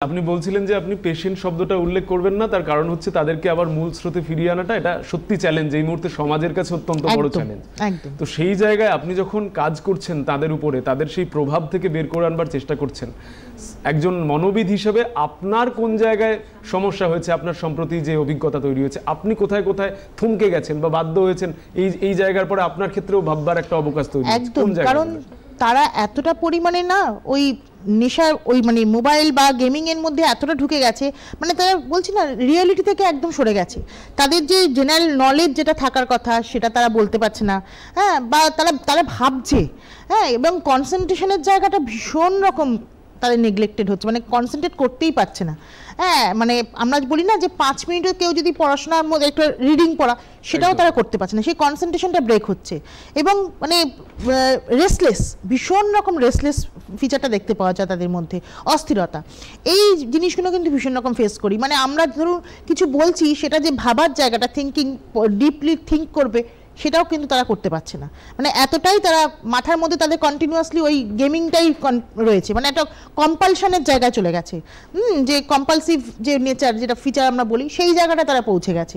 আপনি বলছিলেন যে আপনি পেশেন্ট শব্দটা উল্লেখ করবেন না, তার কারণ হচ্ছে তাদেরকে আবার মূল স্রোতে ফিরিয়ে আনাটা এটা সত্যি চ্যালেঞ্জ, এই মুহূর্তে সমাজের কাছে অত্যন্ত বড় চ্যালেঞ্জ। তো সেই জায়গায় আপনি যখন কাজ করছেন তাদের উপরে, তাদের সেই প্রভাব থেকে বের করে আনবার চেষ্টা করছেন, একজন মনোবিদ হিসেবে আপনার কোন জায়গায় সমস্যা হয়েছে, আপনার সম্প্রতি যে অভিজ্ঞতা তৈরি হয়েছে, আপনি কোথায় কোথায় থমকে গেছেন বা বাধ্য হয়েছেন, এই জায়গার পরে আপনার ক্ষেত্রেও ভাববার একটা অবকাশ তৈরি হয়েছে? কারণ তারা এতটা পরিমাণে না ওই নেশার ওই মানে মোবাইল বা গেমিং এর মধ্যে এতটা ঢুকে গেছে, মানে তারা বলছি না রিয়েলিটি থেকে একদম সরে গেছে। তাদের যে জেনারেল নলেজ যেটা থাকার কথা সেটা তারা বলতে পারছে না, হ্যাঁ, বা তারা ভাবছে, হ্যাঁ, এবং কনসেন্ট্রেশনের জায়গাটা ভীষণ রকম তাদের নেগলেক্টেড হচ্ছে, মানে কনসেন্ট্রেট করতেই পারছে না। হ্যাঁ, মানে আমরা বলি না যে 5 মিনিটে কেউ যদি পড়াশোনার মধ্যে একটা রিডিং পড়া, সেটাও তারা করতে পারছে না, সেই কনসেন্ট্রেশনটা ব্রেক হচ্ছে। এবং মানে রেস্টলেস, ভীষণ রকম রেস্টলেস ফিচারটা দেখতে পাওয়া যায় তাদের মধ্যে, অস্থিরতা। এই জিনিসগুলো কিন্তু ভীষণ রকম ফেস করি। মানে আমরা ধরুন কিছু বলছি, সেটা যে ভাবার জায়গাটা, থিঙ্কিং, ডিপলি থিঙ্ক করবে, সেটাও কিন্তু তারা করতে পারছে না। মানে এতটাই তারা মাথার মধ্যে তাদের কন্টিনিউয়াসলি ওই গেমিংটাই রয়েছে, মানে একটা কম্পালশনের জায়গায় চলে গেছে, যে কম্পালসিভ যে নেচার, যেটা ফিচার আমরা বলি, সেই জায়গাটা তারা পৌঁছে গেছে।